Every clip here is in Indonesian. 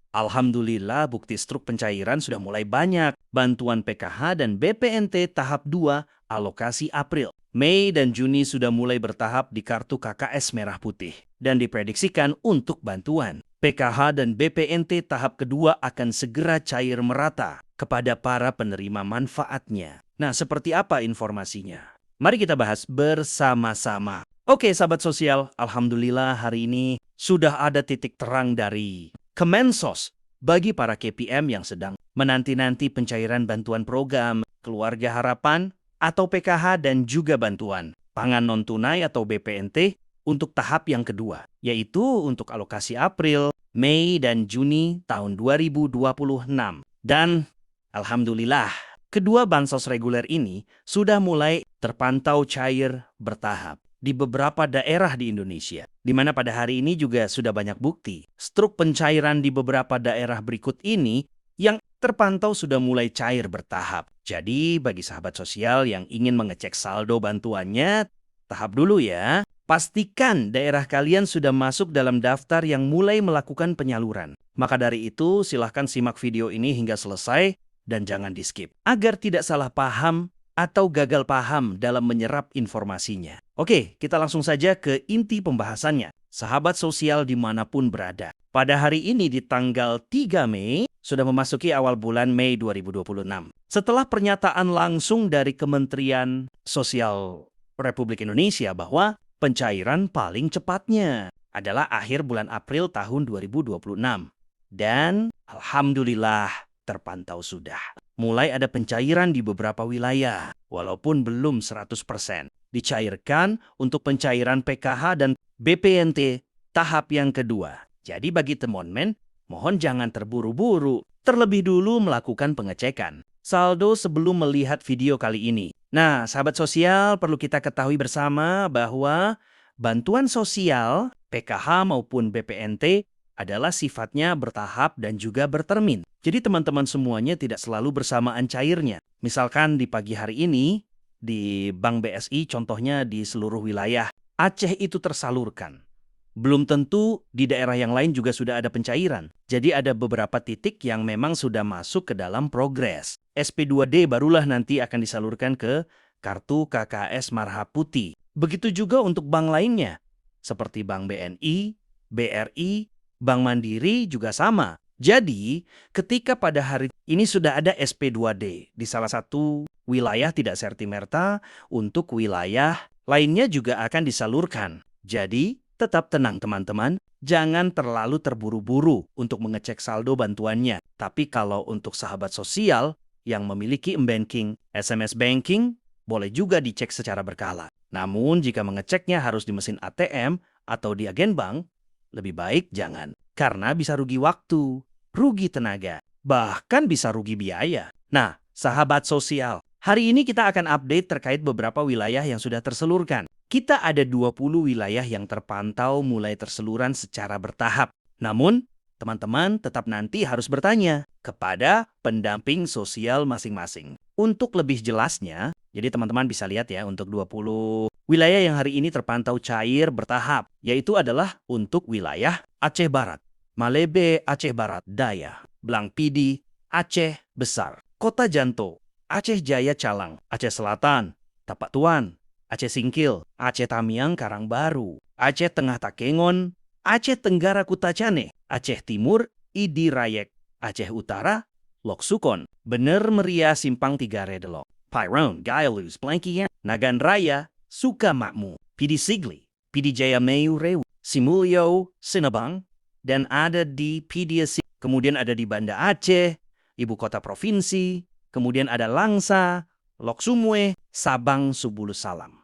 Alhamdulillah bukti struk pencairan sudah mulai banyak. Bantuan PKH dan BPNT tahap 2 alokasi April. Mei dan Juni sudah mulai bertahap di kartu KKS Merah Putih dan diprediksikan untuk bantuan. PKH dan BPNT tahap kedua akan segera cair merata kepada para penerima manfaatnya. Nah, seperti apa informasinya? Mari kita bahas bersama-sama. Oke, sahabat sosial, alhamdulillah hari ini sudah ada titik terang dari Kemensos bagi para KPM yang sedang menanti-nanti pencairan bantuan program Keluarga Harapan atau PKH dan juga bantuan pangan non-tunai atau BPNT untuk tahap yang kedua, yaitu untuk alokasi April, Mei, dan Juni tahun 2026. Dan alhamdulillah, kedua bansos reguler ini sudah mulai terpantau cair bertahap di beberapa daerah di Indonesia, di mana pada hari ini juga sudah banyak bukti struk pencairan di beberapa daerah berikut ini yang terpantau sudah mulai cair bertahap. Jadi bagi sahabat sosial yang ingin mengecek saldo bantuannya, tahap dulu ya. Pastikan daerah kalian sudah masuk dalam daftar yang mulai melakukan penyaluran. Maka dari itu silahkan simak video ini hingga selesai dan jangan di-skip agar tidak salah paham atau gagal paham dalam menyerap informasinya. Oke, kita langsung saja ke inti pembahasannya. Sahabat sosial dimanapun berada. Pada hari ini di tanggal 3 Mei, sudah memasuki awal bulan Mei 2026. Setelah pernyataan langsung dari Kementerian Sosial Republik Indonesia bahwa pencairan paling cepatnya adalah akhir bulan April tahun 2026. Dan alhamdulillah terpantau sudah mulai ada pencairan di beberapa wilayah, walaupun belum 100%. Dicairkan untuk pencairan PKH dan BPNT tahap yang kedua. Jadi bagi teman-teman, mohon jangan terburu-buru, terlebih dulu melakukan pengecekan saldo sebelum melihat video kali ini. Nah, sahabat sosial, perlu kita ketahui bersama bahwa bantuan sosial, PKH maupun BPNT, adalah sifatnya bertahap dan juga bertermin. Jadi teman-teman semuanya tidak selalu bersamaan cairnya. Misalkan di pagi hari ini, di Bank BSI contohnya di seluruh wilayah, Aceh itu tersalurkan. Belum tentu di daerah yang lain juga sudah ada pencairan. Jadi ada beberapa titik yang memang sudah masuk ke dalam progres. SP2D barulah nanti akan disalurkan ke kartu KKS Merah Putih. Begitu juga untuk bank lainnya, seperti Bank BNI, BRI, Bank Mandiri juga sama. Jadi, ketika pada hari ini sudah ada SP2D di salah satu wilayah tidak sertimerta, untuk wilayah lainnya juga akan disalurkan. Jadi, tetap tenang teman-teman, jangan terlalu terburu-buru untuk mengecek saldo bantuannya. Tapi kalau untuk sahabat sosial yang memiliki m-banking, SMS banking, boleh juga dicek secara berkala. Namun, jika mengeceknya harus di mesin ATM atau di agen bank, lebih baik jangan, karena bisa rugi waktu, rugi tenaga, bahkan bisa rugi biaya. Nah, sahabat sosial, hari ini kita akan update terkait beberapa wilayah yang sudah terselurkan. Kita ada 20 wilayah yang terpantau mulai terseluran secara bertahap. Namun, teman-teman tetap nanti harus bertanya kepada pendamping sosial masing-masing. Untuk lebih jelasnya, jadi teman-teman bisa lihat ya untuk 20 wilayah yang hari ini terpantau cair bertahap, yaitu adalah untuk wilayah Aceh Barat, Malebe Aceh Barat Daya, Blang Pidi, Aceh Besar, Kota Janto, Aceh Jaya Calang, Aceh Selatan, Tapak Tuan, Aceh Singkil, Aceh Tamiang Karangbaru, Aceh Tengah Takengon, Aceh Tenggara Kutacane, Aceh Timur Idi Rayek, Aceh Utara Lok Sukon, Bener Meriah Simpang Tiga Redelok, Pairon, Gailus, Blankian, Nagan Raya, Sukamakmu, Pidi Sigli, Pidi Jaya Mayu Rewu, Simulyo, Sinabang, dan ada di PDSI. Kemudian ada di Banda Aceh, Ibu Kota Provinsi, kemudian ada Langsa, Lok Sumwe, Sabang, Subulus Salam.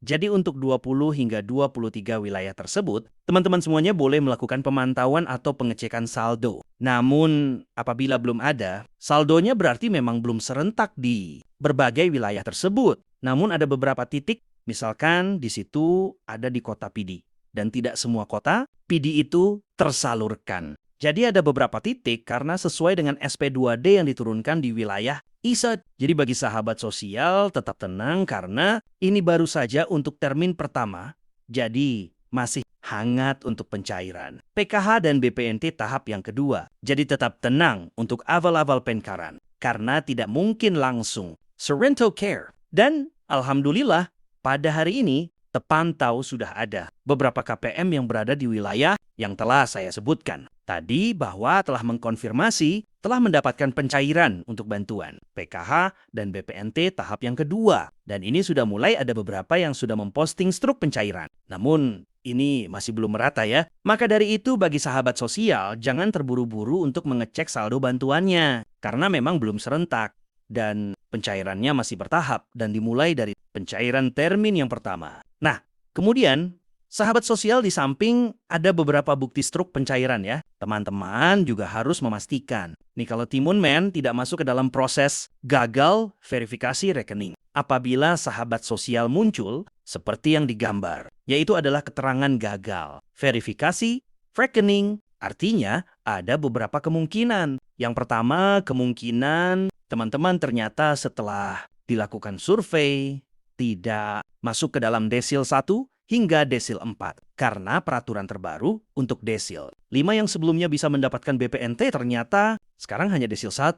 Jadi untuk 20 hingga 23 wilayah tersebut, teman-teman semuanya boleh melakukan pemantauan atau pengecekan saldo. Namun apabila belum ada, saldonya berarti memang belum serentak di berbagai wilayah tersebut. Namun ada beberapa titik, misalkan di situ ada di kota Pidi. Dan tidak semua kota, Pidi itu tersalurkan. Jadi ada beberapa titik karena sesuai dengan SP2D yang diturunkan di wilayah ISA. Jadi bagi sahabat sosial tetap tenang karena ini baru saja untuk termin pertama. Jadi masih hangat untuk pencairan. PKH dan BPNT tahap yang kedua. Jadi tetap tenang untuk awal-awal penkaran. Karena tidak mungkin langsung. Sorrento Care. Dan alhamdulillah, pada hari ini, terpantau sudah ada beberapa KPM yang berada di wilayah yang telah saya sebutkan. Tadi bahwa telah mengkonfirmasi telah mendapatkan pencairan untuk bantuan PKH dan BPNT tahap yang kedua. Dan ini sudah mulai ada beberapa yang sudah memposting struk pencairan. Namun, ini masih belum merata ya. Maka dari itu bagi sahabat sosial, jangan terburu-buru untuk mengecek saldo bantuannya. Karena memang belum serentak. Dan pencairannya masih bertahap dan dimulai dari pencairan termin yang pertama. Nah, kemudian sahabat sosial di samping ada beberapa bukti struk pencairan ya. Teman-teman juga harus memastikan. Nih kalau Timun Man tidak masuk ke dalam proses gagal verifikasi rekening. Apabila sahabat sosial muncul seperti yang digambar, yaitu adalah keterangan gagal. Verifikasi rekening artinya ada beberapa kemungkinan. Yang pertama, kemungkinan teman-teman ternyata setelah dilakukan survei tidak masuk ke dalam desil 1 hingga desil 4. Karena peraturan terbaru untuk desil 5 yang sebelumnya bisa mendapatkan BPNT ternyata sekarang hanya desil 1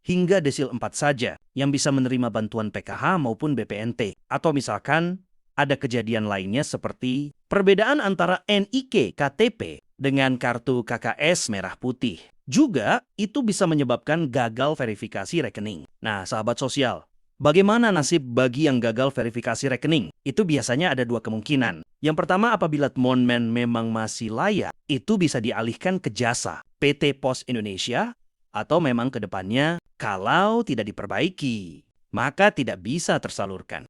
hingga desil 4 saja yang bisa menerima bantuan PKH maupun BPNT. Atau misalkan ada kejadian lainnya seperti perbedaan antara NIK KTP dengan kartu KKS merah putih. Juga itu bisa menyebabkan gagal verifikasi rekening. Nah, sahabat sosial, bagaimana nasib bagi yang gagal verifikasi rekening? Itu biasanya ada dua kemungkinan. Yang pertama, apabila Timun Man memang masih layak, itu bisa dialihkan ke jasa PT Pos Indonesia atau memang ke depannya kalau tidak diperbaiki, maka tidak bisa tersalurkan.